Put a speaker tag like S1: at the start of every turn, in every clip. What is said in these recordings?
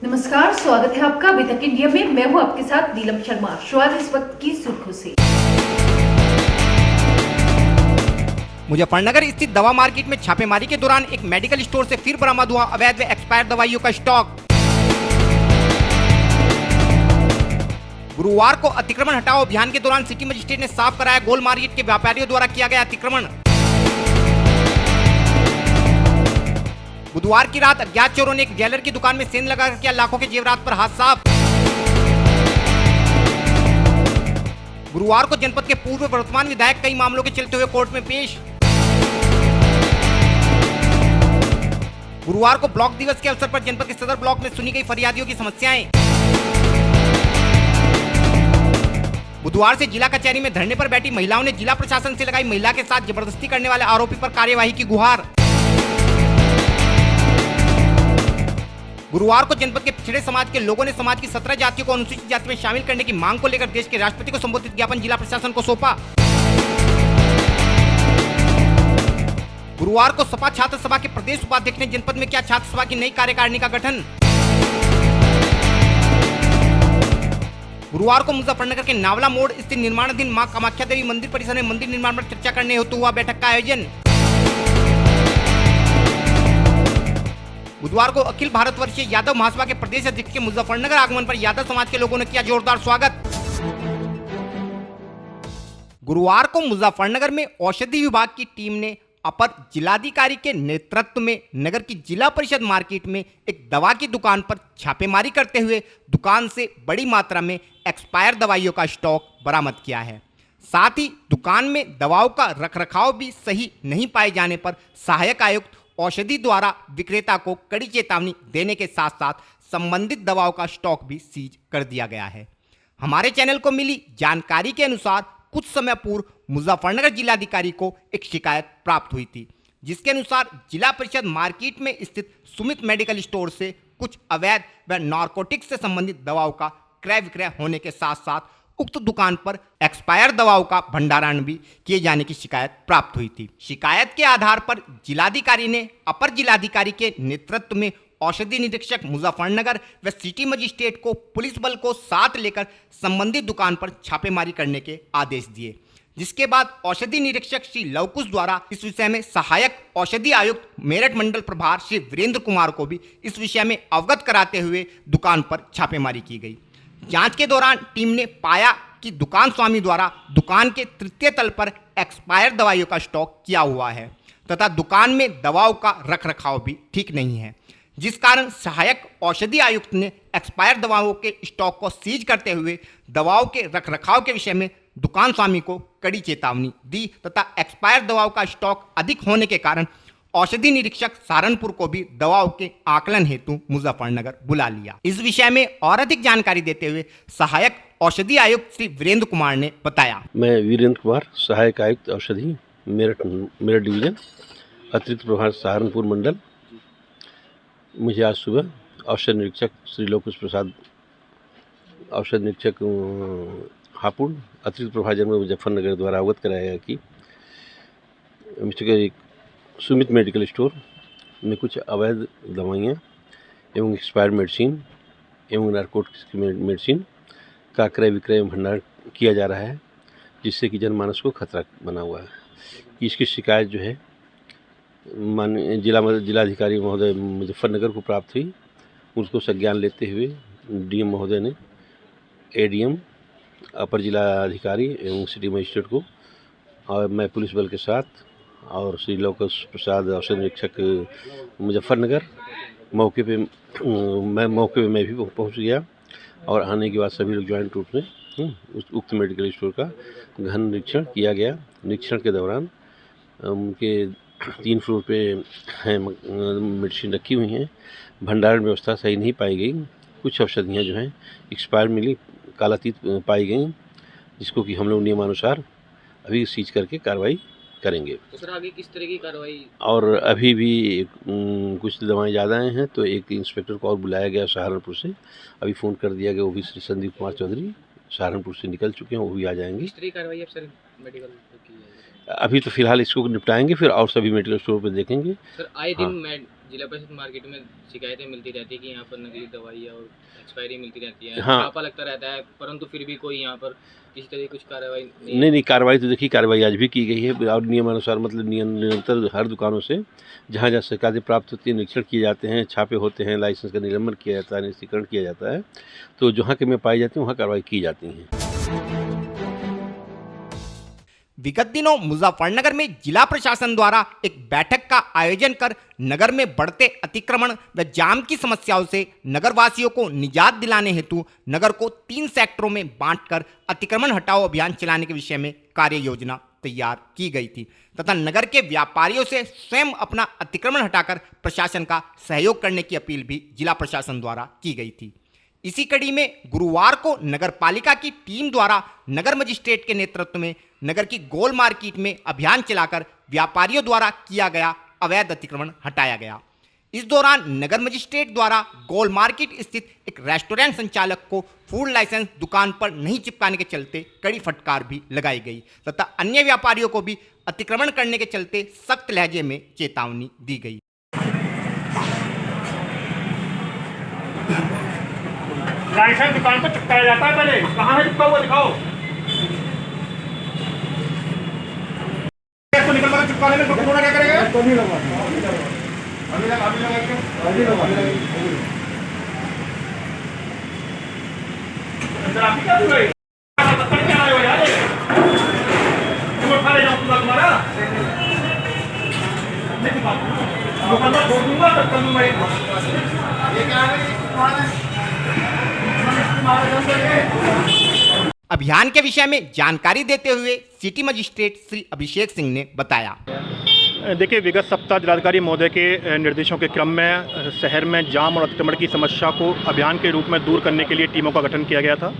S1: नमस्कार, स्वागत है आपका अभी तक इंडिया में। मैं हूं आपके साथ नीलम शर्मा। शुरुआत इस वक्त की सुर्खियों से।
S2: मुजफ्फरनगर स्थित दवा मार्केट में छापेमारी के दौरान एक मेडिकल स्टोर से फिर बरामद हुआ अवैध व एक्सपायर दवाइयों का स्टॉक। गुरुवार को अतिक्रमण हटाओ अभियान के दौरान सिटी मजिस्ट्रेट ने साफ कराया गोल मार्केट के व्यापारियों द्वारा किया गया अतिक्रमण। बुधवार की रात अज्ञात चोरों ने एक ज्वेलर की दुकान में सेंध लगाकर किया लाखों के जेवरात पर हाथ साफ। गुरुवार को जनपद के पूर्व वर्तमान विधायक कई मामलों के चलते हुए कोर्ट में पेश। गुरुवार को ब्लॉक दिवस के अवसर पर जनपद के सदर ब्लॉक में सुनी गई फरियादियों की समस्याएं। बुधवार से जिला कचहरी में धरने पर बैठी महिलाओं ने जिला प्रशासन से लगाई महिला के साथ जबरदस्ती करने वाले आरोपी पर कार्यवाही की गुहार। गुरुवार को जनपद के पिछड़े समाज के लोगों ने समाज की 17 जातियों को अनुसूचित जाति में शामिल करने की मांग को लेकर देश के राष्ट्रपति को संबोधित ज्ञापन जिला प्रशासन को सौंपा। गुरुवार को सपा छात्र सभा के प्रदेश उपाध्यक्ष ने जनपद में किया छात्र सभा की नई कार्यकारिणी का गठन। गुरुवार को मुजफ्फरनगर के नावला मोड़ स्थित निर्माणाधीन मां कामाख्या देवी मंदिर परिसर में मंदिर निर्माण पर चर्चा करने हेतु हुआ बैठक का आयोजन। बुधवार को अखिल भारतवर्षीय यादव महासभा के प्रदेश अध्यक्ष के मुजफ्फरनगर आगमन पर यादव समाज के लोगों ने किया जोरदार स्वागत। गुरुवार को मुजफ्फरनगर में औषधि विभाग की टीम ने अपर जिलाधिकारी के नेतृत्व में नगर की जिला परिषद मार्केट में एक दवा की दुकान पर छापेमारी करते हुए दुकान से बड़ी मात्रा में एक्सपायर दवाइयों का स्टॉक बरामद किया है। साथ ही दुकान में दवाओं का रखरखाव भी सही नहीं पाए जाने पर सहायक आयुक्त औषधि द्वारा विक्रेता को कड़ी चेतावनी देने के साथ साथ संबंधित दवाओं का स्टॉक भी सीज कर दिया गया है। हमारे चैनल को मिली जानकारी के अनुसार कुछ समय पूर्व मुजफ्फरनगर जिलाधिकारी को एक शिकायत प्राप्त हुई थी, जिसके अनुसार जिला परिषद मार्केट में स्थित सुमित मेडिकल स्टोर से कुछ अवैध व नारकोटिक्स से संबंधित दवाओं का क्रय विक्रय होने के साथ साथ उक्त दुकान पर एक्सपायर दवाओं का भंडारण भी किए जाने की शिकायत प्राप्त हुई थी। शिकायत के आधार पर जिलाधिकारी ने अपर जिलाधिकारी के नेतृत्व में औषधि निरीक्षक मुजफ्फरनगर व सिटी मजिस्ट्रेट को पुलिस बल को साथ लेकर संबंधित दुकान पर छापेमारी करने के आदेश दिए, जिसके बाद औषधि निरीक्षक श्री लवकुश द्वारा इस विषय में सहायक औषधि आयुक्त मेरठ मंडल प्रभार श्री वीरेंद्र कुमार को भी इस विषय में अवगत कराते हुए दुकान पर छापेमारी की गई। जांच के दौरान टीम ने पाया कि दुकान स्वामी द्वारा दुकान के तृतीय तल पर एक्सपायर दवाइयों का स्टॉक किया हुआ है तथा दुकान में दवाओं का रखरखाव भी ठीक नहीं है, जिस कारण सहायक औषधि आयुक्त ने एक्सपायर दवाओं के स्टॉक को सीज करते हुए दवाओं के रखरखाव के विषय में दुकान स्वामी को कड़ी चेतावनी दी तथा एक्सपायर दवाओं का स्टॉक अधिक होने के कारण औषधि निरीक्षक सहारनपुर को भी दवाओं के आकलन हेतु मुजफ्फरनगर बुला लिया। इस विषय में और अधिक जानकारी देते हुए सहायक औषधि आयुक्त श्री वीरेंद्र कुमार ने बताया।
S3: मैं वीरेंद्र कुमार, सहायक आयुक्त औषधि, मेरठ डिवीजन, अतिरिक्त प्रभार सहारनपुर मंडल। मुझे आज सुबह औषध निरीक्षक श्री लवकुश प्रसाद, औषध निरीक्षक हापुड़, अतिरिक्त प्रभार जनपद मुजफ्फरनगर द्वारा अवगत कराया गया कि मिस्टर सुमित मेडिकल स्टोर में कुछ अवैध दवाइयाँ एवं एक्सपायर मेडिसिन एवं नारकोटिक्स की मेडिसिन का क्रय विक्रय भंडारण किया जा रहा है, जिससे कि जनमानस को खतरा बना हुआ है। इसकी शिकायत जो है माननीय जिलाधिकारी महोदय मुजफ्फरनगर को प्राप्त हुई। उसको संज्ञान लेते हुए डीएम महोदय ने एडीएम, अपर जिलाधिकारी एवं सिटी मजिस्ट्रेट को और मैं पुलिस बल के साथ और श्री लवकुश प्रसाद औषध निरीक्षक मुजफ्फरनगर मौके पे मैं भी पहुंच गया और आने के बाद सभी लोग ज्वाइंट रूप में उक्त मेडिकल स्टोर का गहन निरीक्षण किया गया। निरीक्षण के दौरान उनके 3 फ्लोर पे मेडिसिन रखी हुई हैं, भंडारण व्यवस्था सही नहीं पाई गई। कुछ औषधियाँ जो हैं एक्सपायर मिली, कालातीत पाई गई, जिसको कि हम लोग नियमानुसार अभी सीज करके कार्रवाई करेंगे।
S4: तो सर आगे किस तरह की कार्रवाई?
S3: और अभी भी कुछ दवाएं ज़्यादा हैं तो एक इंस्पेक्टर को और बुलाया गया सहारनपुर से। अभी फ़ोन कर दिया गया, वो भी श्री संदीप कुमार चौधरी सहारनपुर से निकल चुके हैं, वो भी आ जाएंगे।
S4: किस तरह की कार्रवाई अब सर मेडिकल की जाएगी?
S3: अभी तो फिलहाल इसको निपटाएंगे, फिर और सभी मेडिकल स्टोर पर देखेंगे।
S4: सर आए दिन जिला परिषद मार्केट में शिकायतें मिलती रहती है कि यहाँ पर नकली दवाइयाँ और एक्सपायरी मिलती रहती है,
S3: हाँ।
S4: छापा लगता रहता है, परंतु फिर भी कोई यहाँ पर किसी तरह की कुछ कार्रवाई
S3: नहीं, कार्रवाई तो देखिए, कार्रवाई आज भी की गई है और नियमानुसार, मतलब निरंतर हर दुकानों से जहाँ जहाँ शिकायतें प्राप्त होती है, निरीक्षण किए जाते हैं, छापे होते हैं, लाइसेंस का निलंबन किया जाता है, निरस्तीकरण किया जाता है, तो जहाँ के में पाई जाती है वहाँ कार्रवाई की जाती है।
S2: विगत दिनों मुजफ्फरनगर में जिला प्रशासन द्वारा एक बैठक का आयोजन कर नगर में बढ़ते अतिक्रमण व जाम की समस्याओं से नगर वासियों को निजात दिलाने हेतु नगर को 3 सेक्टरों में बांटकर अतिक्रमण हटाओ अभियान चलाने के विषय में कार्य योजना तैयार की गई थी तथा नगर के व्यापारियों से स्वयं अपना अतिक्रमण हटाकर प्रशासन का सहयोग करने की अपील भी जिला प्रशासन द्वारा की गई थी। इसी कड़ी में गुरुवार को नगर पालिका की टीम द्वारा नगर मजिस्ट्रेट के नेतृत्व में नगर की गोल मार्केट में अभियान चलाकर व्यापारियों द्वारा किया गया अवैध अतिक्रमण हटाया गया। इस दौरान नगर मजिस्ट्रेट द्वारा गोल मार्केट स्थित एक रेस्टोरेंट संचालक को फूड लाइसेंस दुकान पर नहीं चिपकाने के चलते कड़ी फटकार भी लगाई गई तथा अन्य व्यापारियों को भी अतिक्रमण करने के चलते सख्त लहजे में चेतावनी दी गई।
S5: लाइसेंस दुकान पर चिपकाया जाता है, पहले कहाँ है चिपका हुआ दिखाओ। तो निकल कर चिपकाने में कोरोना क्या करेगा? तो नहीं लगा, अभी आप क्या हुए? क्या आए हो यार? तुम उठा ले जाओ तुम्हारा। नहीं बात, छोड़ दूंगा तब तक मैं ये क्या है?
S2: अभियान के विषय में जानकारी देते हुए सिटी मजिस्ट्रेट श्री अभिषेक सिंह ने बताया।
S5: देखिए, विगत सप्ताह जिलाधिकारी महोदय के निर्देशों के क्रम में शहर में जाम और अतिक्रमण की समस्या को अभियान के रूप में दूर करने के लिए टीमों का गठन किया गया था।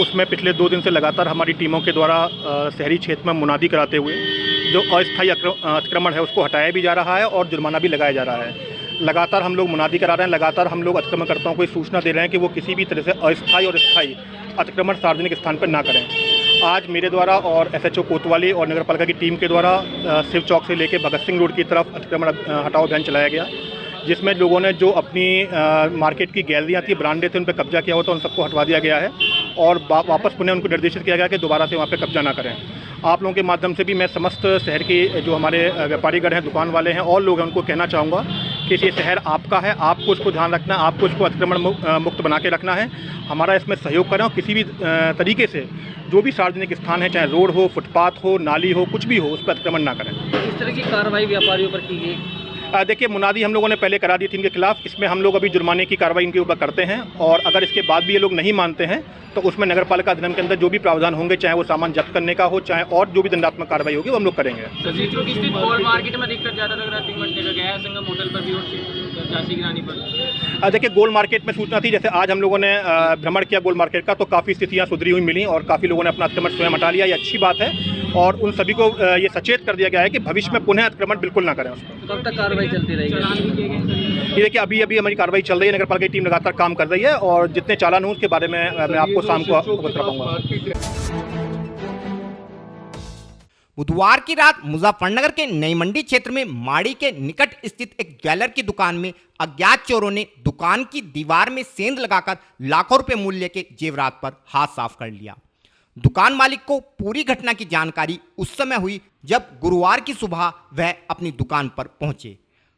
S5: उसमें पिछले 2 दिन से लगातार हमारी टीमों के द्वारा शहरी क्षेत्र में मुनादी कराते हुए जो अस्थायी अतिक्रमण है उसको हटाया भी जा रहा है और जुर्माना भी लगाया जा रहा है। लगातार हम लोग मुनादी करा रहे हैं, लगातार हम लोग अतिक्रमणकर्ताओं को ये सूचना दे रहे हैं कि वो किसी भी तरह से अस्थायी और स्थायी अतिक्रमण सार्वजनिक स्थान पर ना करें। आज मेरे द्वारा और एसएचओ कोतवाली और नगरपालिका की टीम के द्वारा शिव चौक से लेकर भगत सिंह रोड की तरफ अतिक्रमण हटाओ अभियान चलाया गया, जिसमें लोगों ने जो अपनी मार्केट की गैलरियाँ थी, ब्रांडे थे, उन पर कब्जा किया हुआ था, उन सबको हटवा दिया गया है और वापस पुनः उनको निर्देशित किया गया कि दोबारा से वहाँ पे कब्जा ना करें। आप लोगों के माध्यम से भी मैं समस्त शहर के जो हमारे व्यापारीगण हैं, दुकान वाले हैं और लोग हैं, उनको कहना चाहूँगा कि ये शहर आपका है, आपको इसको ध्यान रखना है, आपको इसको अतिक्रमण मुक्त बना के रखना है। हमारा इसमें सहयोग करें और किसी भी तरीके से जो भी सार्वजनिक स्थान है, चाहे रोड हो, फुटपाथ हो, नाली हो, कुछ भी हो, उस पर अतिक्रमण ना करें।
S4: इस तरह की कार्रवाई व्यापारियों पर की गई?
S5: देखिए, मुनादी हम लोगों ने पहले करा दी थी इनके खिलाफ। इसमें हम लोग अभी जुर्माने की कार्रवाई इनके ऊपर करते हैं और अगर इसके बाद भी ये लोग नहीं मानते हैं तो उसमें नगरपालिका अधिनियम के अंदर जो भी प्रावधान होंगे, चाहे वो सामान जब्त करने का हो, चाहे और जो भी दंडात्मक कार्रवाई होगी वो हम लोग करेंगे।
S4: गोल मार्केट में दिक्कत ज़्यादा लग रहा है, संगम होटल पर भी और झांसी की रानी पर।
S5: देखिए, गोल मार्केट में सूचना थी, जैसे आज हम लोगों ने भ्रमण किया गोल मार्केट का, तो काफ़ी स्थितियाँ सुधरी हुई मिली और काफ़ी लोगों ने अपना अतिक्रमण स्वयं हटा लिया। ये अच्छी बात है और उन सभी को ये सचेत कर दिया गया है कि भविष्य में पुनः अतिक्रमण बिल्कुल ना करें।
S4: कब तक कार्रवाई चलती रहेगी?
S5: ये देखिए, अभी हमारी कार्रवाई चल रही है, नगरपालिका की टीम लगातार काम कर रही है और जितने चालान हो उसके बारे में मैं आपको शाम को अवगत कराऊंगा।
S2: बुधवार की रात मुजफ्फरनगर के नई मंडी क्षेत्र में माड़ी के निकट स्थित एक ज्वेलर की दुकान में अज्ञात चोरों ने दुकान की दीवार में सेंध लगाकर लाखों रुपए मूल्य के जेवरात पर हाथ साफ कर लिया। दुकान मालिक को पूरी घटना की जानकारी उस समय हुई जब गुरुवार की सुबह वह अपनी दुकान पर पहुंचे।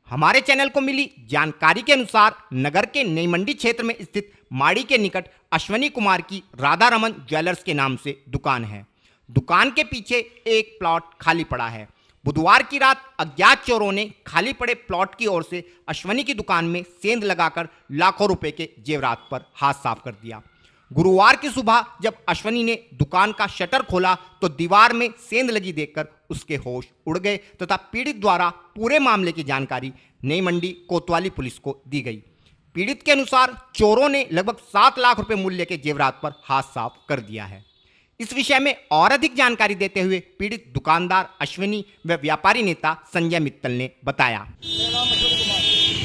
S2: हमारे चैनल को मिली जानकारी के अनुसार नगर के नई मंडी क्षेत्र में स्थित माड़ी के निकट अश्वनी कुमार की राधा रमन ज्वेलर्स के नाम से दुकान है। दुकान के पीछे एक प्लॉट खाली पड़ा है। बुधवार की रात अज्ञात चोरों ने खाली पड़े प्लॉट की ओर से अश्वनी की दुकान में सेंध लगाकर लाखों रुपए के जेवरात पर हाथ साफ कर दिया। गुरुवार की सुबह जब अश्वनी ने दुकान का शटर खोला तो दीवार में सेंध लगी देखकर उसके होश उड़ गए तथा पीड़ित द्वारा पूरे मामले की जानकारी नई मंडी कोतवाली पुलिस को दी गई। पीड़ित के अनुसार चोरों ने लगभग 7 लाख रुपए मूल्य के जेवरात पर हाथ साफ कर दिया है। इस विषय में और अधिक जानकारी देते हुए पीड़ित दुकानदार अश्विनी व व्यापारी नेता संजय मित्तल ने बताया।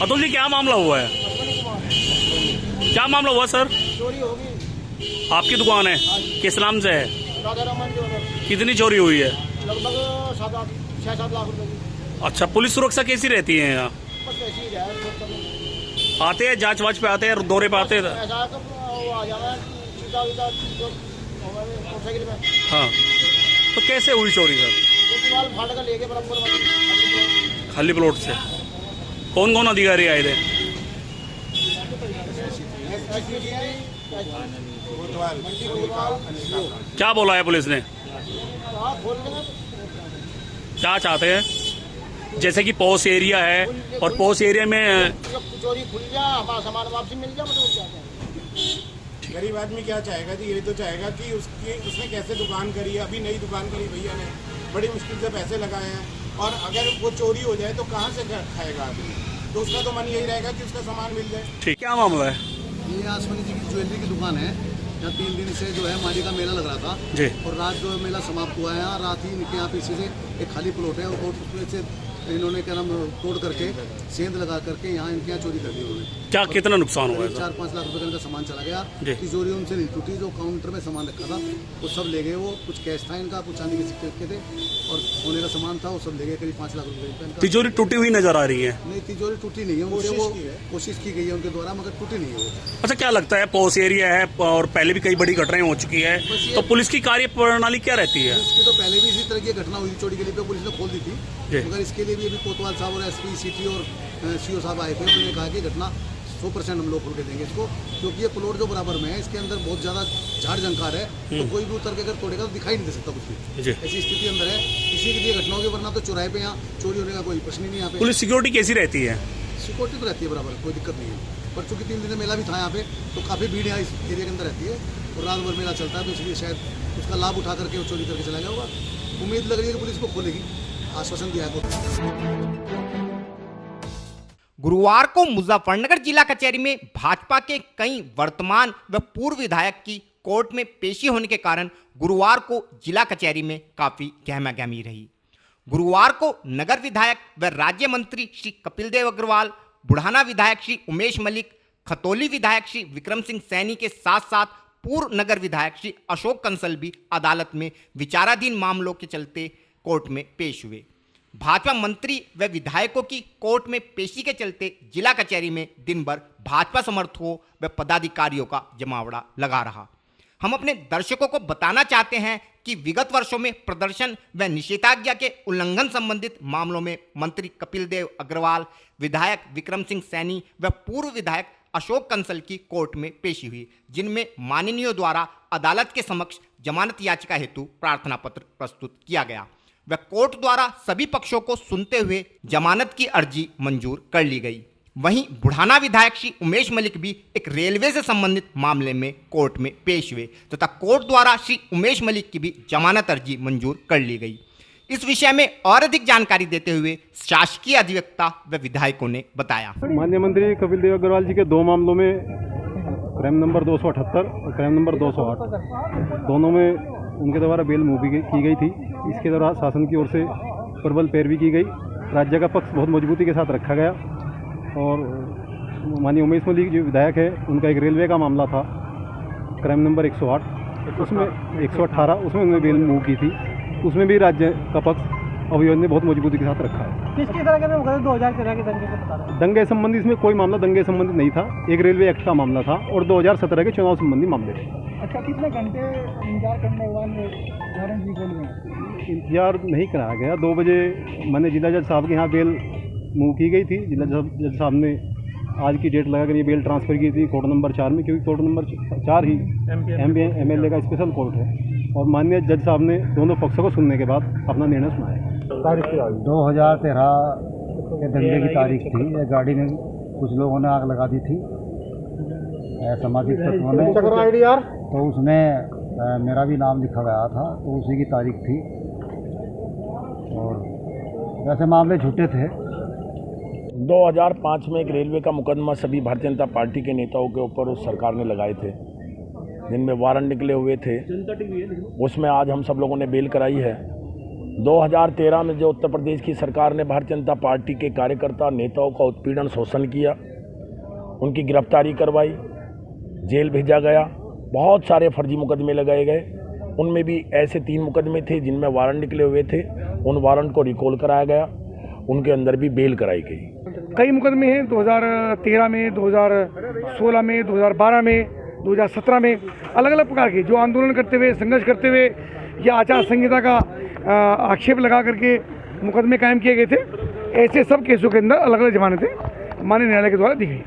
S6: अतुल जी, क्या मामला हुआ है? क्या मामला हुआ सर?
S7: चोरी होगी।
S6: आपकी दुकान है? किस नाम से है?
S7: राधा रमन ज्वेलर्स।
S6: कितनी चोरी हुई है?
S7: लगभग 6-7 लाख रुपए की।
S6: अच्छा, पुलिस सुरक्षा कैसी रहती है यहाँ?
S7: बस ऐसी ही है।
S6: आते हैं जांच वाच पे आते हैं, दौरे पे आते हैं?
S7: ऐसा तो वो आ जाना सीधा मोटरसाइकिल में।
S6: हाँ, तो कैसे हुई चोरी सर?
S7: तो दीवार फाड़ कर ले गए बराबर
S6: खाली प्लॉट से। कौन कौन अधिकारी आए थे? क्या बोला है पुलिस ने? क्या चाहते हैं? जैसे कि पॉस एरिया है और पॉस एरिया में
S7: चोरी खुल जा, हमारा सामान वापसी मिल जा, मतलब क्या है।
S8: गरीब आदमी क्या चाहेगा जी? ये तो चाहेगा कि उसने कैसे दुकान करी है, अभी नई दुकान करी भैया ने, बड़ी मुश्किल से पैसे लगाए हैं, और अगर वो चोरी हो जाए तो कहाँ से खाएगा आदमी? तो उसका तो मन यही रहेगा कि उसका सामान मिल जाए।
S6: ठीक, क्या मामला है?
S9: ये आसमानी जी की ज्वेलरी की दुकान है। यहाँ 3 दिन से जो है माली का मेला लग रहा था
S6: जी,
S9: और रात जो मेला समाप्त हुआ है, यहाँ रात ही इनके यहाँ पीछे से एक खाली प्लॉट है और उसमें से इन्होंने क्या नाम तोड़ करके सेंध लगा करके यहाँ इनके यहाँ चोरी कर दी उन्होंने।
S6: क्या कितना नुकसान हुआ है?
S9: 4-5 लाख रुपए का इनका सामान चला गया।
S6: जी।
S9: तिजोरी उनसे नहीं टूटी, जो काउंटर में सामान रखा था वो सब ले गए। वो कुछ कैश था इनका, कुछ चांदी के सिक्के रखे थे और सोने का सामान था, वो सब ले गए। करीब 5 लाख रुपए का इनका।
S6: तिजोरी टूटी हुई नजर आ रही है?
S9: नहीं, तिजोरी टूटी नहीं है उनसे, वो कोशिश की गई है उनके द्वारा, मगर टूटी नहीं है वो।
S6: अच्छा, क्या लगता है पॉस एरिया है और पहले भी कई बड़ी घटनाएं हो चुकी है, तो पुलिस की कार्य प्रणाली क्या रहती है?
S9: इसकी तो पहले भी इसी तरह की घटना हुई थी, चोरी गली पे पुलिस ने खोल दी थी, मगर इसके लिए भी अभी कोतवाल साहब और एसपी सिटी और सीओ साहब आए थे। उन्होंने कहा कि घटना 100% हम लोग खोल के देंगे इसको, क्योंकि ये प्लॉट जो बराबर में है इसके अंदर बहुत ज़्यादा झाड़ झंकार है, तो कोई भी उतर के अगर तोड़ेगा तो दिखाई नहीं दे सकता कुछ भी। ऐसी स्थिति अंदर है, इसी के लिए घटना होगी, वरना तो चौराहे पे यहाँ चोरी होने का कोई प्रश्न ही नहीं। यहाँ पे
S6: पुलिस सिक्योरिटी कैसी रहती है?
S9: सिक्योरिटी तो रहती है बराबर, कोई दिक्कत नहीं है, पर चूँकि 3 दिन मेला भी था यहाँ पे, तो काफ़ी भीड़ यहाँ इस एरिया के अंदर रहती है और रात भर मेला चलता है, तो इसलिए शायद उसका लाभ उठा करके वो चोरी करके चला गया होगा। उम्मीद लग रही है कि पुलिस को खोलेगी, आश्वासन दिया है।
S2: गुरुवार को मुजफ्फरनगर जिला कचहरी में भाजपा के कई वर्तमान व पूर्व विधायक की कोर्ट में पेशी होने के कारण गुरुवार को जिला कचहरी में काफी गहमागहमी रही। गुरुवार को नगर विधायक व राज्य मंत्री श्री कपिल देव अग्रवाल, बुढ़ाना विधायक श्री उमेश मलिक, खतौली विधायक श्री विक्रम सिंह सैनी के साथ साथ पूर्व नगर विधायक श्री अशोक कंसल भी अदालत में विचाराधीन मामलों के चलते कोर्ट में पेश हुए। भाजपा मंत्री व विधायकों की कोर्ट में पेशी के चलते जिला कचहरी में दिन भर भाजपा समर्थकों व पदाधिकारियों का जमावड़ा लगा रहा। हम अपने दर्शकों को बताना चाहते हैं कि विगत वर्षों में प्रदर्शन व निषेधाज्ञा के उल्लंघन संबंधित मामलों में मंत्री कपिल देव अग्रवाल, विधायक विक्रम सिंह सैनी व पूर्व विधायक अशोक कंसल की कोर्ट में पेशी हुई, जिनमें माननीयों द्वारा अदालत के समक्ष जमानत याचिका हेतु प्रार्थना पत्र प्रस्तुत किया गया व कोर्ट द्वारा सभी पक्षों को सुनते हुए जमानत की अर्जी मंजूर कर ली गई। वहीं बुढ़ाना विधायक श्री उमेश मलिक भी एक रेलवे से संबंधित मामले में कोर्ट में पेश हुए तथा कोर्ट द्वारा श्री उमेश मलिक की भी जमानत अर्जी मंजूर कर ली गई। इस विषय में और अधिक जानकारी देते हुए शासकीय अधिवक्ता व विधायकों ने बताया।
S5: माननीय मंत्री कपिल देव अग्रवाल जी के 2 मामलों में क्राइम नंबर 278 और क्राइम नंबर 208 दोनों में उनके द्वारा बेल मूव की गई थी। इसके दौरान शासन की ओर से प्रबल पैरवी की गई, राज्य का पक्ष बहुत मजबूती के साथ रखा गया और माननीय उमेश मलिक जो विधायक है उनका एक रेलवे का मामला था क्राइम नंबर 108, उसमें 118 उसमें उन्होंने बेल मूव की थी, उसमें भी राज्य का पक्ष अभियोग ने बहुत मजबूती के साथ रखा है।
S7: किसकी तरह के 2013 के दंगे से बता रहे हैं?
S5: दंगे संबंधी इसमें कोई मामला दंगे संबंधित नहीं था, एक रेलवे एक्ट का मामला था और 2017 के चुनाव संबंधी मामले थे।
S7: अच्छा, कितने घंटे इंतजार करने के बाद वारंट भी खोल गए?
S5: इंतजार नहीं कराया गया, 2 बजे मैंने जिला जज साहब के यहाँ बेल मूव की गई थी। जिला जज साहब ने आज की डेट लगाकर ये बेल ट्रांसफ़र की थी कोर्ट नंबर 4 में, क्योंकि कोर्ट नंबर 4 ही MLA का स्पेशल कोर्ट है और माननीय जज साहब ने दोनों पक्षों को सुनने के बाद अपना निर्णय सुनाया।
S9: 2013 के दंगे की तारीख थी। ये गाड़ी में कुछ लोगों ने आग लगा दी थी सामाजिक तत्वों ने, तो उसमें मेरा भी नाम लिखा गया था, तो उसी की तारीख थी और वैसे मामले झूठे थे।
S10: 2005 में एक रेलवे का मुकदमा सभी भारतीय जनता पार्टी के नेताओं के ऊपर उस सरकार ने लगाए थे, जिनमें वारंट निकले हुए थे, उसमें आज हम सब लोगों ने बेल कराई है। 2013 में जो उत्तर प्रदेश की सरकार ने भारतीय जनता पार्टी के कार्यकर्ता नेताओं का उत्पीड़न शोषण किया, उनकी गिरफ्तारी करवाई, जेल भेजा गया, बहुत सारे फर्जी मुकदमे लगाए गए, उनमें भी ऐसे 3 मुकदमे थे जिनमें वारंट निकले हुए थे, उन वारंट को रिकॉल कराया गया उनके अंदर भी बेल कराई गई।
S11: कई मुकदमे हैं 2013 में, 2016 में, 2012 में, 2017 में, अलग अलग प्रकार के जो आंदोलन करते हुए, संघर्ष करते हुए या आचार संहिता का आक्षेप लगा करके मुकदमे कायम किए गए थे। ऐसे सब केसों के अंदर अलग अलग जमानतें माननीय न्यायालय के द्वारा दी गई।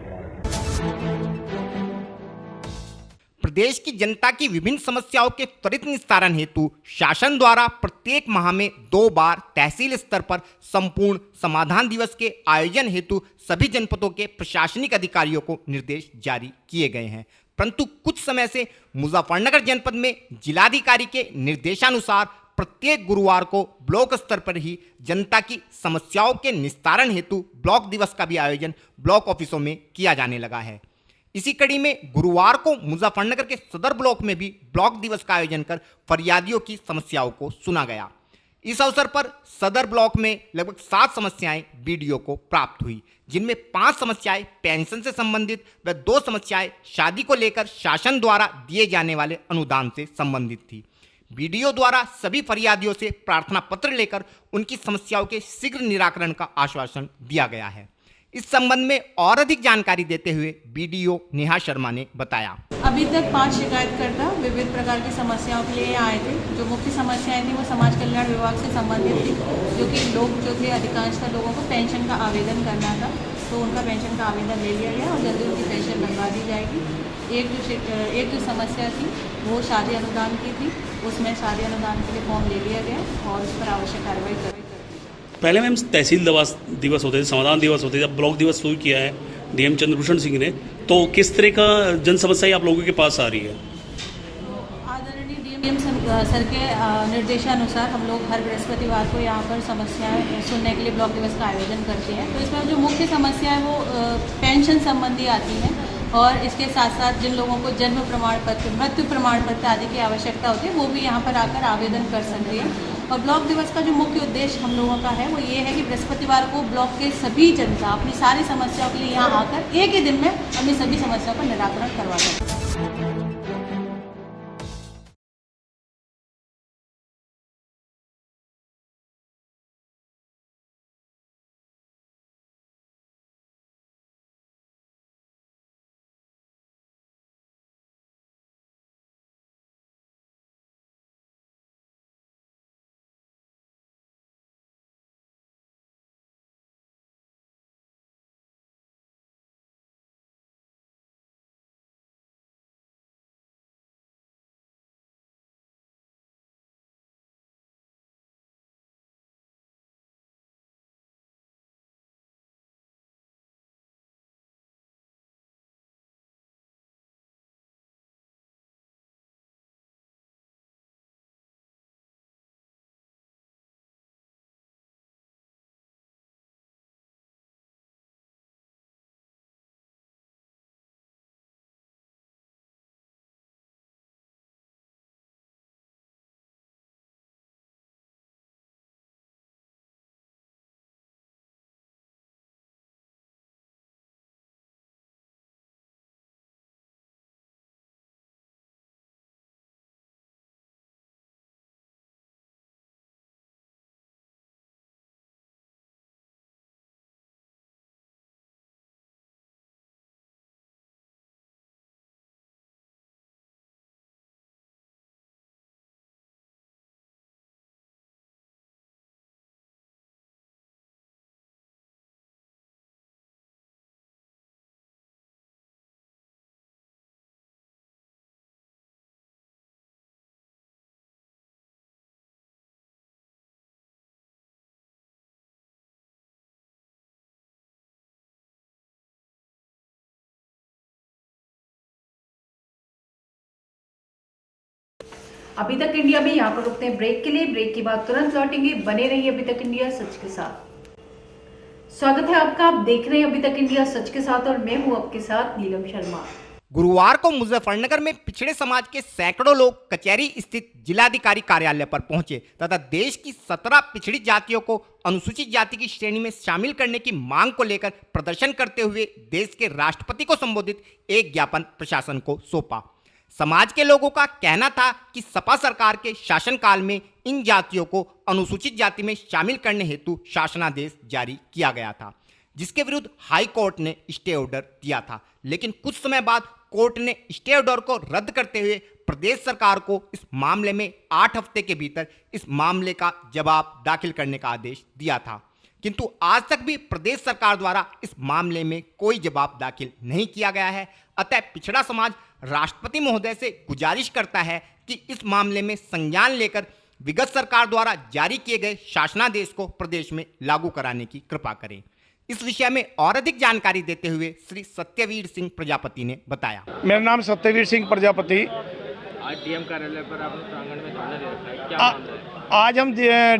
S2: प्रदेश की जनता की विभिन्न समस्याओं के त्वरित निस्तारण हेतु शासन द्वारा प्रत्येक माह में 2 बार तहसील स्तर पर संपूर्ण समाधान दिवस के आयोजन हेतु सभी जनपदों के प्रशासनिक अधिकारियों को निर्देश जारी किए गए हैं, परंतु कुछ समय से मुजफ्फरनगर जनपद में जिलाधिकारी के निर्देशानुसार प्रत्येक गुरुवार को ब्लॉक स्तर पर ही जनता की समस्याओं के निस्तारण हेतु ब्लॉक दिवस का भी आयोजन ब्लॉक ऑफिसों में किया जाने लगा है। इसी कड़ी में गुरुवार को मुजफ्फरनगर के सदर ब्लॉक में भी ब्लॉक दिवस का आयोजन कर फरियादियों की समस्याओं को सुना गया। इस अवसर पर सदर ब्लॉक में लगभग 7 समस्याएं बीडीओ को प्राप्त हुई, जिनमें 5 समस्याएं पेंशन से संबंधित व 2 समस्याएं शादी को लेकर शासन द्वारा दिए जाने वाले अनुदान से संबंधित थी। बीडीओ द्वारा सभी फरियादियों से प्रार्थना पत्र लेकर उनकी समस्याओं के शीघ्र निराकरण का आश्वासन दिया गया है। इस संबंध में और अधिक जानकारी देते हुए बीडीओ नेहा शर्मा ने बताया।
S12: अभी तक 5 शिकायतकर्ता विविध प्रकार की समस्याओं के लिए आए थे। जो मुख्य समस्याएं थी वो समाज कल्याण विभाग से संबंधित थी, जो कि लोग जो थे अधिकांशतः लोगों को पेंशन का आवेदन करना था, तो उनका पेंशन का आवेदन ले लिया गया और जल्दी उनकी पेंशन बनवा दी जाएगी। एक जो समस्या थी वो शादी अनुदान की थी, उसमें शादी अनुदान के लिए फॉर्म ले लिया गया और उस पर आवश्यक कार्रवाई कर।
S6: पहले मैम तहसील दिवस होते थे, समाधान दिवस होते थे, अब ब्लॉक दिवस शुरू किया है डीएम चंद्रभूषण सिंह ने, तो किस तरह का जन समस्याएं आप लोगों के पास आ रही है?
S12: आदरणीय डीएम सर के निर्देशानुसार हम लोग हर बृहस्पतिवार को यहाँ पर समस्याएं सुनने के लिए ब्लॉक दिवस का आयोजन करते हैं। तो इसमें जो मुख्य समस्याएं वो पेंशन संबंधी आती हैं और इसके साथ साथ जिन लोगों को जन्म प्रमाण पत्र, मृत्यु प्रमाण पत्र आदि की आवश्यकता होती है वो भी यहाँ पर आकर आवेदन कर सकते हैं। और ब्लॉक दिवस का जो मुख्य उद्देश्य हम लोगों का है वो ये है कि बृहस्पतिवार को ब्लॉक के सभी जनता अपनी सारी समस्याओं के लिए यहाँ आकर एक ही दिन में अपनी सभी समस्याओं का निराकरण करवा सकते हैं।
S1: अभी तक इंडिया में यहाँ पर रुकते हैं ब्रेक के लिए। ब्रेक के बाद तुरंत लौटेंगे, बने रहिए अभी तक इंडिया सच के साथ। स्वागत है आपका, आप देख रहे हैं अभी तक इंडिया सच के साथ और मैं हूँ आपके साथ नीलम शर्मा।
S2: गुरुवार को मुजफ्फरनगर में पिछड़े समाज के सैकड़ों लोग कचहरी स्थित जिलाधिकारी कार्यालय पर पहुंचे तथा देश की 17 पिछड़ी जातियों को अनुसूचित जाति की श्रेणी में शामिल करने की मांग को लेकर प्रदर्शन करते हुए देश के राष्ट्रपति को संबोधित एक ज्ञापन प्रशासन को सौंपा। समाज के लोगों का कहना था कि सपा सरकार के शासनकाल में इन जातियों को अनुसूचित जाति में शामिल करने हेतु शासनादेश जारी किया गया था, जिसके विरुद्ध हाई कोर्ट ने स्टे ऑर्डर दिया था। लेकिन कुछ समय बाद कोर्ट ने स्टे ऑर्डर को रद्द करते हुए प्रदेश सरकार को इस मामले में 8 हफ्ते के भीतर इस मामले का जवाब दाखिल करने का आदेश दिया था, किंतु आज तक भी प्रदेश सरकार द्वारा इस मामले में कोई जवाब दाखिल नहीं किया गया है। अतः पिछड़ा समाज राष्ट्रपति महोदय से गुजारिश करता है कि इस मामले में संज्ञान लेकर विगत सरकार द्वारा जारी किए गए शासनादेश को प्रदेश में लागू कराने की कृपा करें। इस विषय में और अधिक जानकारी देते हुए श्री सत्यवीर सिंह प्रजापति ने बताया।
S11: मेरा नाम सत्यवीर सिंह प्रजापति।
S4: आज डीएम कार्यालय पर आपने प्रांगण में धरना दे रखा है, क्या मामला है?
S11: आज हम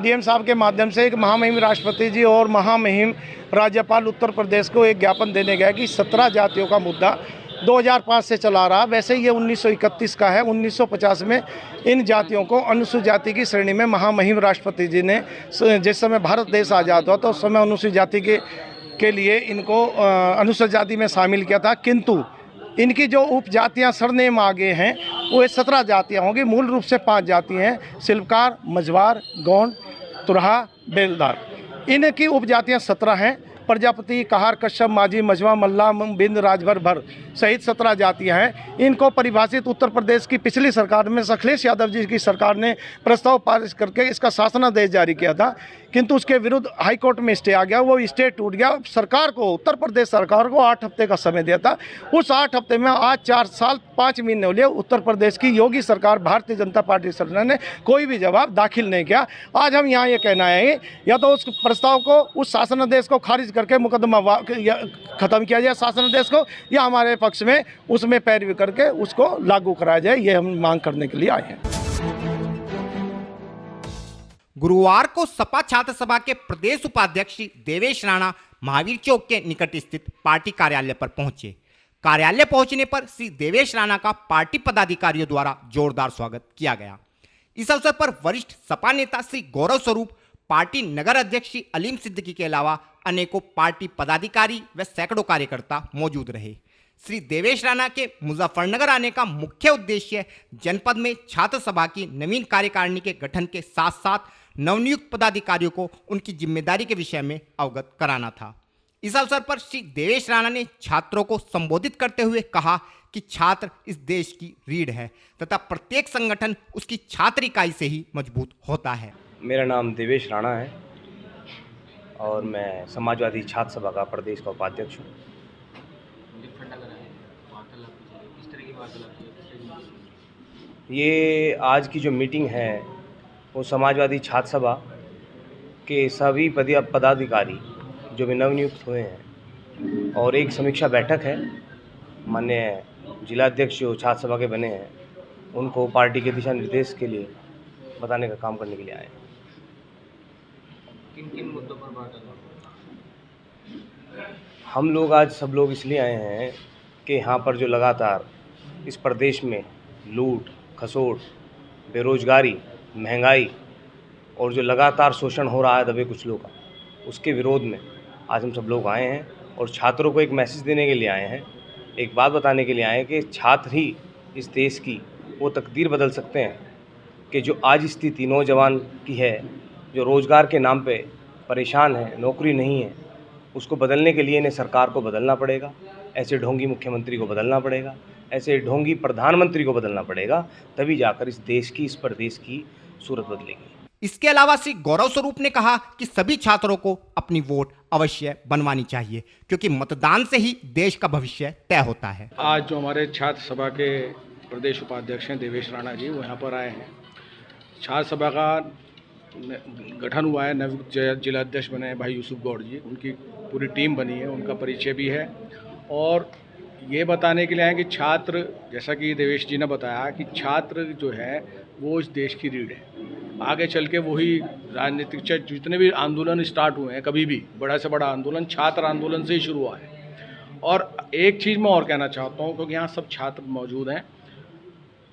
S11: डीएम साहब के माध्यम से एक महामहिम राष्ट्रपति जी और महामहिम राज्यपाल उत्तर प्रदेश को एक ज्ञापन देने गया कि 17 जातियों का मुद्दा 2005 से चला रहा। वैसे ये 1931 का है। 1950 में इन जातियों को अनुसूचित जाति की श्रेणी में महामहिम राष्ट्रपति जी ने, जिस समय भारत देश आज़ाद हुआ तो उस समय अनुसूचित जाति के लिए इनको अनुसूचित जाति में शामिल किया था, किंतु इनकी जो उपजातियां सरनेम आगे हैं वो 17 जातियां होंगी। मूल रूप से 5 जाति हैं, शिल्पकार, मझवार, गौंड, तुरहा, बेलदार। इनकी उपजातियां 17 हैं। प्रजापति, कहार, कश्यप, माझी, मझवा, मल्ला, बिंद, राजभर, भर सहित 17 जातियां हैं। इनको परिभाषित उत्तर प्रदेश की पिछली सरकार में अखिलेश यादव जी की सरकार ने प्रस्ताव पारित करके इसका शासनादेश जारी किया था, किंतु उसके विरुद्ध हाई कोर्ट में स्टे आ गया। वो स्टे टूट गया। सरकार को, उत्तर प्रदेश सरकार को 8 हफ्ते का समय दिया था। उस 8 हफ्ते में आज 4 साल 5 महीने हो लिए उत्तर प्रदेश की योगी सरकार, भारतीय जनता पार्टी सरकार ने कोई भी जवाब दाखिल नहीं किया। आज हम यहाँ ये कहना है या तो उस प्रस्ताव को, उस शासनादेश को खारिज करके मुकदमा खत्म किया जाए शासनादेश को, या हमारे पक्ष में उसमें पैरवी करके उसको लागू कराया जाए। ये हम मांग करने के लिए आए हैं।
S2: गुरुवार को सपा छात्र सभा के प्रदेश उपाध्यक्ष देवेश राणा महावीर चौक के निकट स्थित पार्टी कार्यालय पर पहुंचे। कार्यालय पहुंचने पर श्री देवेश राणा का पार्टी पदाधिकारियों द्वारा जोरदार स्वागत किया गया। इस अवसर पर वरिष्ठ सपा नेता श्री गौरव स्वरूप, पार्टी नगर अध्यक्ष श्री अलीम सिद्दीकी के अलावा अनेकों पार्टी पदाधिकारी व सैकड़ों कार्यकर्ता मौजूद रहे। श्री देवेश राणा के मुजफ्फरनगर आने का मुख्य उद्देश्य जनपद में छात्र सभा की नवीन कार्यकारिणी के गठन के साथ साथ नवनियुक्त पदाधिकारियों को उनकी जिम्मेदारी के विषय में अवगत कराना था। इस अवसर पर श्री देवेश राणा ने छात्रों को संबोधित करते हुए कहा कि छात्र इस देश की रीढ़ है तथा प्रत्येक संगठन उसकी छात्र इकाई से ही मजबूत होता है।
S13: मेरा नाम देवेश राणा है और मैं समाजवादी छात्र सभा का प्रदेश का उपाध्यक्ष हूँ। ये आज की जो मीटिंग है वो समाजवादी छात्र सभा के सभी पदाधिकारी जो भी नवनियुक्त हुए हैं और एक समीक्षा बैठक है। माननीय जिलाध्यक्ष जो छात्र सभा के बने हैं उनको पार्टी के दिशा निर्देश के लिए बताने का काम करने के लिए आए।
S4: किन किन मुद्दों पर बात है?
S13: हम लोग आज सब लोग इसलिए आए हैं कि यहाँ पर जो लगातार इस प्रदेश में लूट खसोट, बेरोजगारी, महंगाई और जो लगातार शोषण हो रहा है दबे कुचलों का, उसके विरोध में आज हम सब लोग आए हैं और छात्रों को एक मैसेज देने के लिए आए हैं, एक बात बताने के लिए आए हैं कि छात्र ही इस देश की वो तकदीर बदल सकते हैं कि जो आज स्थिति नौजवान की है, जो रोज़गार के नाम पे परेशान है, नौकरी नहीं है, उसको बदलने के लिए इन्हें सरकार को बदलना पड़ेगा। ऐसे ढोंगी मुख्यमंत्री को बदलना पड़ेगा, ऐसे ढोंगी प्रधानमंत्री को बदलना पड़ेगा, तभी जाकर इस देश की, इस प्रदेश की सूरत बदलेगी।
S2: इसके अलावा श्री गौरव स्वरूप ने कहा कि सभी छात्रों को अपनी वोट अवश्य बनवानी चाहिए, क्योंकि मतदान से ही देश का भविष्य तय होता है।
S14: आज जो हमारे छात्र सभा के प्रदेश उपाध्यक्ष हैं देवेश राणा जी, वो यहाँ पर आए हैं। छात्र सभा का गठन हुआ है, नव जिलाध्यक्ष बने हैं भाई यूसुफ गौड़ जी, उनकी पूरी टीम बनी है, उनका परिचय भी है। और ये बताने के लिए आए कि छात्र, जैसा कि देवेश जी ने बताया कि छात्र जो है वो इस देश की रीढ़ है। आगे चल के वही राजनीतिक जितने भी आंदोलन स्टार्ट हुए हैं, कभी भी बड़ा से बड़ा आंदोलन छात्र आंदोलन से ही शुरू हुआ है। और एक चीज़ मैं और कहना चाहता हूँ, क्योंकि यहाँ सब छात्र मौजूद हैं,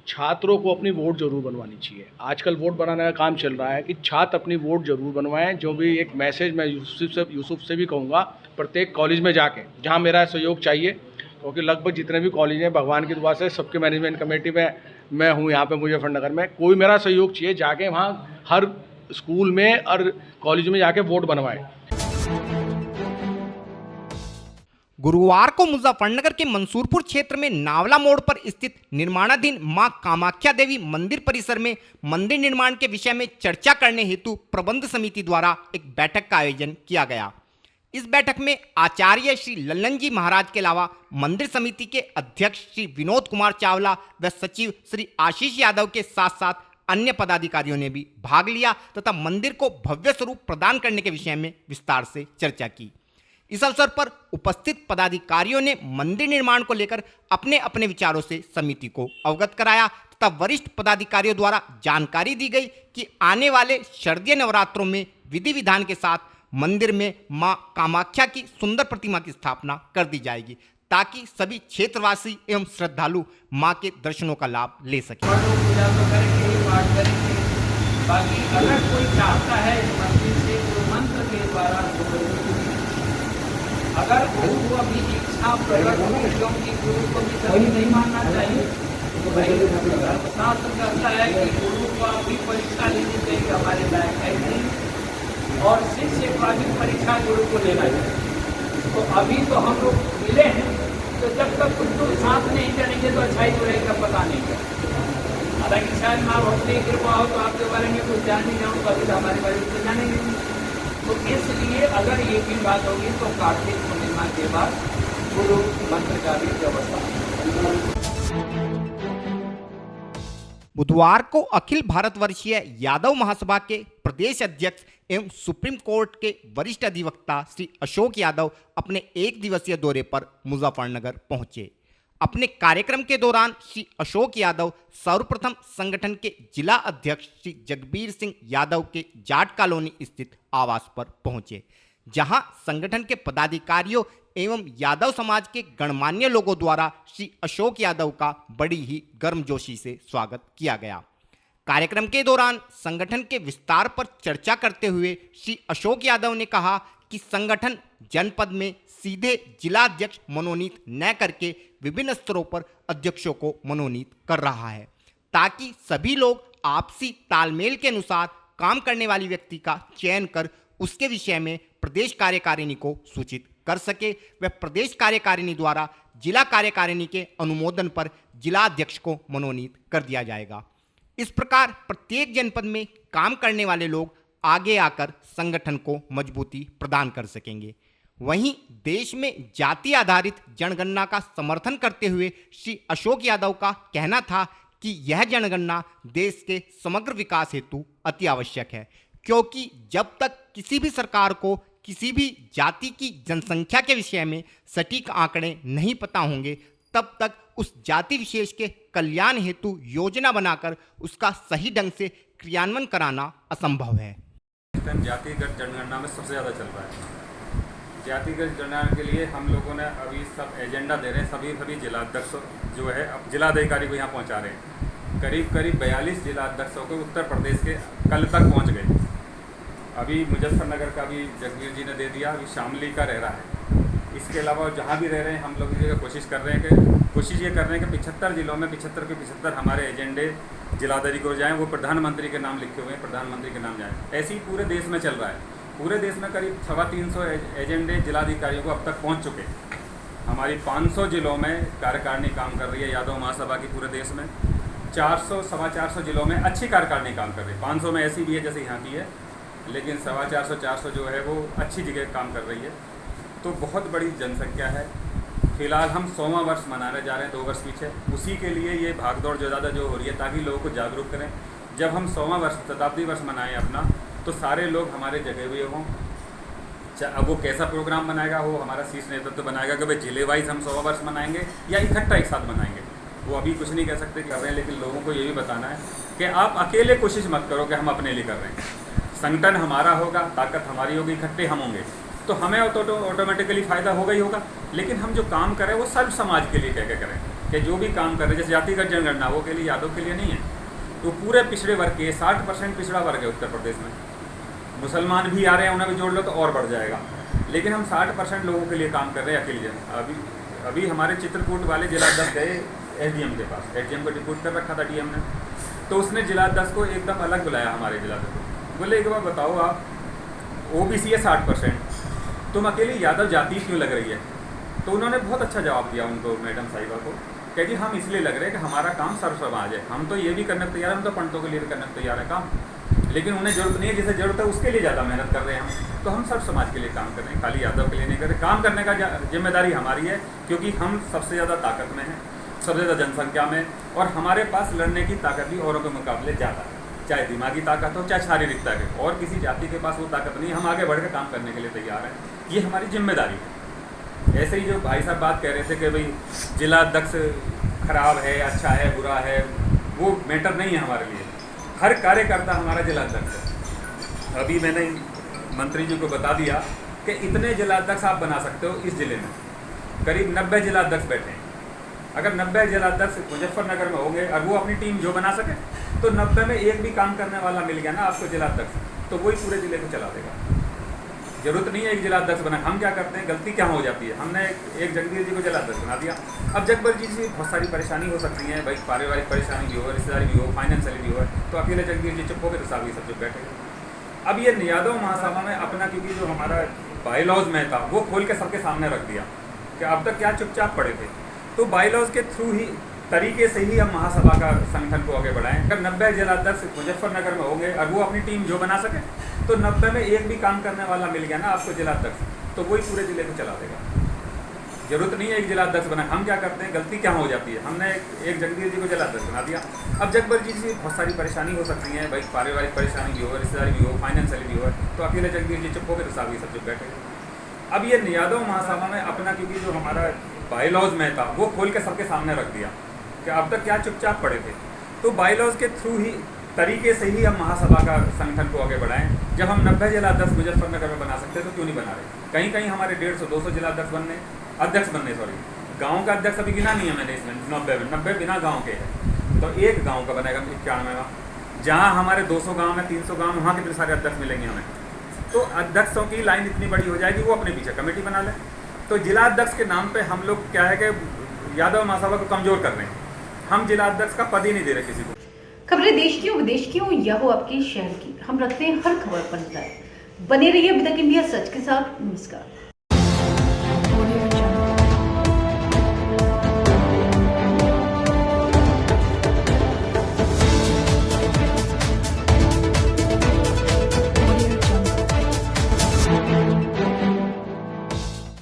S14: छात्रों को अपनी वोट जरूर बनवानी चाहिए। आजकल वोट बनाने का काम चल रहा है कि छात्र अपनी वोट जरूर बनवाएं। जो भी एक मैसेज मैं यूसुफ से भी कहूँगा, प्रत्येक कॉलेज में जाके जहाँ मेरा सहयोग चाहिए क्योंकि लगभग जितने भी कॉलेज हैं भगवान की दुआ से सबके मैनेजमेंट कमेटी में मैं हूँ यहाँ पे मुजफ्फरनगर में। कोई मेरा सहयोग चाहिए, जाके वहाँ हर स्कूल में और कॉलेज में जाके वोट बनवाए।
S2: गुरुवार को मुजफ्फरनगर के मंसूरपुर क्षेत्र में नावला मोड़ पर स्थित निर्माणाधीन मां कामाख्या देवी मंदिर परिसर में मंदिर निर्माण के विषय में चर्चा करने हेतु प्रबंध समिति द्वारा एक बैठक का आयोजन किया गया। इस बैठक में आचार्य श्री लल्लन जी महाराज के अलावा मंदिर समिति के अध्यक्ष श्री विनोद कुमार चावला व सचिव श्री आशीष यादव के साथ साथ अन्य पदाधिकारियों ने भी भाग लिया तथा मंदिर को भव्य स्वरूप प्रदान करने के विषय में विस्तार से चर्चा की। इस अवसर पर उपस्थित पदाधिकारियों ने मंदिर निर्माण को लेकर अपने अपने विचारों से समिति को अवगत कराया तथा वरिष्ठ पदाधिकारियों द्वारा जानकारी दी गई कि आने वाले शारदीय नवरात्रों में विधि विधान के साथ मंदिर में मां कामाख्या की सुंदर प्रतिमा की स्थापना कर दी जाएगी ताकि सभी क्षेत्रवासी एवं श्रद्धालु मां के दर्शनों का लाभ ले सकें।
S15: बाकी अगर कोई चाहता है मंदिर से कोई मंत्र के द्वारा अगर वो अभी इच्छा प्रकट हो क्योंकि गुरु को भी कभी नहीं मानना चाहिए तो भाई शास्त्र कहता है कि गुरु को अभी परीक्षा लेनी चाहिए, हमारे लायक है नहीं, और शिष्य का भी परीक्षा गुरु को लेना चाहिए। तो अभी तो हम लोग मिले हैं, तो जब तक कुछ तो साथ नहीं चलेंगे तो अच्छाई तो रहेगा पता नहीं क्या। हालांकि शायद माँ भक्ति की कृपा हो तो आपके बारे में कुछ जान नहीं जाऊँ, कभी तो हमारे बारे में जाने नहीं। तो इसलिए अगर ये भी बात होगी तो कार्तिक पूर्णिमा के बाद गुरु मंत्र का भी व्यवस्था।
S2: बुधवार को अखिल भारतवर्षीय यादव महासभा के प्रदेश अध्यक्ष एवं सुप्रीम कोर्ट के वरिष्ठ अधिवक्ता श्री अशोक यादव अपने एक दिवसीय दौरे पर मुजफ्फरनगर पहुंचे। अपने कार्यक्रम के दौरान श्री अशोक यादव सर्वप्रथम संगठन के जिला अध्यक्ष श्री जगबीर सिंह यादव के जाट कॉलोनी स्थित आवास पर पहुंचे, जहां संगठन के पदाधिकारियों एवं यादव समाज के गणमान्य लोगों द्वारा श्री अशोक यादव का बड़ी ही गर्मजोशी से स्वागत किया गया। कार्यक्रम के दौरान संगठन के विस्तार पर चर्चा करते हुए श्री अशोक यादव ने कहा कि संगठन जनपद में सीधे जिला अध्यक्ष मनोनीत न करके विभिन्न स्तरों पर अध्यक्षों को मनोनीत कर रहा है ताकि सभी लोग आपसी तालमेल के अनुसार काम करने वाली व्यक्ति का चयन कर उसके विषय में प्रदेश कार्यकारिणी को सूचित कर सके व प्रदेश कार्यकारिणी द्वारा जिला कार्यकारिणी के अनुमोदन पर जिला अध्यक्ष को मनोनीत कर दिया जाएगा। इस प्रकार प्रत्येक जनपद में काम करने वाले लोग आगे आकर संगठन को मजबूती प्रदान कर सकेंगे। वहीं देश में जाति आधारित जनगणना का समर्थन करते हुए श्री अशोक यादव का कहना था कि यह जनगणना देश के समग्र विकास हेतु अति आवश्यक है, क्योंकि जब तक किसी भी सरकार को किसी भी जाति की जनसंख्या के विषय में सटीक आंकड़े नहीं पता होंगे तब तक उस जाति विशेष के कल्याण हेतु योजना बनाकर उसका सही ढंग से क्रियान्वयन कराना असंभव है।
S16: जातिगत जनगणना में सबसे ज़्यादा चल रहा है। जातिगत जनगणना के लिए हम लोगों ने अभी सब एजेंडा दे रहे हैं, सभी जिला अध्यक्ष जो है अब जिला अधिकारी को यहाँ पहुँचा रहे हैं। करीब 42 जिला अध्यक्षों को उत्तर प्रदेश के कल तक पहुँच गए। अभी मुजफ्फरनगर का भी जगबीर जी ने दे दिया, अभी शामली का रह रहा है। इसके अलावा जहाँ भी रह रहे हैं हम लोग ये कोशिश कर रहे हैं कि 75 जिलों में 75 के 75 हमारे एजेंडे जिलाधिकारी को जाएँ, वो प्रधानमंत्री के नाम लिखे हुए हैं, प्रधानमंत्री के नाम जाएँ। ऐसे ही पूरे देश में चल रहा है। पूरे देश में करीब 350 एजेंडे जिलाधिकारियों को अब तक पहुँच चुके हैं। हमारी 500 जिलों में कार्यकारिणी काम कर रही है यादव महासभा की पूरे देश में। 400-450 जिलों में अच्छी कार्यकारिणी काम कर रही है। 500 में ऐसी भी है जैसे यहाँ की है, लेकिन 450 जो है वो अच्छी जगह काम कर रही है। तो बहुत बड़ी जनसंख्या है। फिलहाल हम 100वां वर्ष मनाने जा रहे हैं 2 वर्ष पीछे। उसी के लिए ये भागदौड़ जो ज़्यादा जो हो रही है ताकि लोगों को जागरूक करें। जब हम 100वां वर्ष शताब्दी वर्ष मनाएं अपना, तो सारे लोग हमारे जगह हुए हों। अब वो कैसा प्रोग्राम बनाएगा वो हमारा शीर्ष नेतृत्व बनाएगा कि भाई जिले वाइज हम 100वां वर्ष मनाएंगे या इकट्ठा एक साथ मनाएंगे। वो अभी कुछ नहीं कह सकते कर रहे हैं, लेकिन लोगों को ये भी बताना है कि आप अकेले कोशिश मत करो कि हम अपने लिए कर रहे हैं। संगठन हमारा होगा, ताकत हमारी होगी, इकट्ठे हम होंगे तो हमें ऑटोमेटिकली फ़ायदा होगा ही होगा। लेकिन हम जो काम करें वो सर्व समाज के लिए कह करें कि जो भी काम कर रहे हैं, जैसे जातिगत जनगणना वो के लिए यादव के लिए नहीं है, तो पूरे पिछड़े वर्ग के 60% पिछड़ा वर्ग है उत्तर प्रदेश में। मुसलमान भी आ रहे हैं, उन्हें भी जोड़ लो तो और बढ़ जाएगा। लेकिन हम 60% लोगों के लिए काम कर रहे हैं अकेले। अभी अभी हमारे चित्रकूट वाले जिलाध्यक्ष गए एसडीएम के पास, एसडीएम को रिपोर्ट कर रखा था डीएम ने, तो उसने जिलाध्यक्ष को एकदम अलग बुलाया हमारे जिलाध्यक्ष को। बोले एक बार बताओ, आप ओबीसी है 60%, तुम अकेली यादव जाति क्यों लग रही है? तो उन्होंने बहुत अच्छा जवाब दिया उनको, मैडम साहिबा को, कि जी हम इसलिए लग रहे हैं कि हमारा काम सर्व समाज है, हम तो ये भी करने को तैयार है, हम तो पंडितों के लिए भी करने को तैयार है काम, लेकिन उन्हें जरूरत नहीं है, जिसे जरूरत है उसके लिए ज़्यादा मेहनत कर रहे हैं हम। तो हम सर्व समाज के लिए काम कर रहे हैं, खाली यादव के लिए नहीं कर रहे। काम करने का जिम्मेदारी हमारी है, क्योंकि हम सबसे ज़्यादा ताकत में हैं, सबसे ज़्यादा जनसंख्या में, और हमारे पास लड़ने की ताकत भी औरों के मुकाबले ज़्यादा है, चाहे दिमागी ताकत हो चाहे शारीरिक ताकत, और किसी जाति के पास वो ताकत नहीं। हम आगे बढ़कर काम करने के लिए तैयार हैं, ये हमारी जिम्मेदारी है। ऐसे ही जो भाई साहब बात कह रहे थे कि भाई जिलाध्यक्ष खराब है, अच्छा है, बुरा है, वो मैटर नहीं है हमारे लिए। हर कार्यकर्ता हमारा जिलाध्यक्ष है। अभी मैंने मंत्री जी को बता दिया कि इतने जिलाध्यक्ष आप बना सकते हो इस ज़िले में, करीब 90 जिलाध्यक्ष बैठे हैं। अगर 90 जिलाध्यक्ष मुजफ्फरनगर में होंगे और वो अपनी टीम जो बना सके, तो 90 में एक भी काम करने वाला मिल गया ना आपको जिलाध्यक्ष, तो वही पूरे ज़िले को चला देगा। जरूरत नहीं है एक जिलाध्यक्ष बना। हम क्या करते हैं, गलती क्या हो जाती है, हमने एक जगदीश जी को जिलाध्यक्ष बना दिया। अब जगदीश जी से बहुत सारी परेशानी हो सकती है, भाई पारिवारिक परेशानी भी हो, रिश्तेदारी भी हो, फाइनेंशियली भी हो, तो अकेले जगदीश जी चुप हो गए तो साहब ये सब चुप बैठे। अब ये यादव महासभा में अपना, क्योंकि जो हमारा बाईलॉज में था वो खोल के सबके सामने रख दिया कि अब तक क्या चुपचाप पड़े थे, तो बाईलॉज के थ्रू ही तरीके से ही हम महासभा का संगठन को आगे बढ़ाएं। अगर 90 जिलाध्यक्ष मुजफ्फरनगर में होंगे और वो अपनी टीम जो बना सके, तो 90 में एक भी काम करने वाला मिल गया ना आपको जिलाध्यक्ष, तो वही पूरे ज़िले को चला देगा। जरूरत नहीं है एक जिलाध्यक्ष बना। हम क्या करते हैं, गलती क्या हो जाती है, हमने एक जगदीश जी को जिलाध्यक्ष बना दिया। अब जगदीश जी से बहुत सारी परेशानी हो सकती है, भाई पारिवारिक परेशानी भी हो, रिश्तेदारी भी हो, फाइनेंशियली भी हो, तो अकेले जगदीश जी चुप हो गए तो साहब ये सब चुप बैठे। अब ये यादव महासभा में अपना, क्योंकि जो हमारा बाईलॉज में था वो खोल के सबके सामने रख दिया कि अब तक क्या चुपचाप पड़े थे, तो बाईलॉज के थ्रू ही तरीके से ही हम महासभा का संगठन को आगे बढ़ाएं। जब हम 90 जिलाध्यक्ष मुजफ्फरनगर में बना सकते तो क्यों नहीं बना रहे? कहीं कहीं हमारे 150-200 जिलाध्यक्ष बनने गाँव का अध्यक्ष अभी गिना नहीं है मैंने इसमें, 90 बिना गाँव के है, तो एक गाँव का बनेगा 91वां। जहाँ हमारे 200 गाँव में 300 गाँव में, वहाँ कितने सारे अध्यक्ष मिलेंगे हमें, तो अध्यक्षों की लाइन इतनी बड़ी हो जाएगी, वो अपने पीछे कमेटी बना ले। तो जिलाध्यक्ष के नाम पे हम लोग क्या है कि यादव महासभा को कमजोर कर रहे हैं, हम जिलाध्यक्ष का पद ही नहीं दे रहे किसी को।
S1: खबरें देश की हो विदेश की हो या हो आपके शहर की, हम रखते हैं हर खबर पर नजर। बने रहिए अभी तक इंडिया सच के साथ। नमस्कार।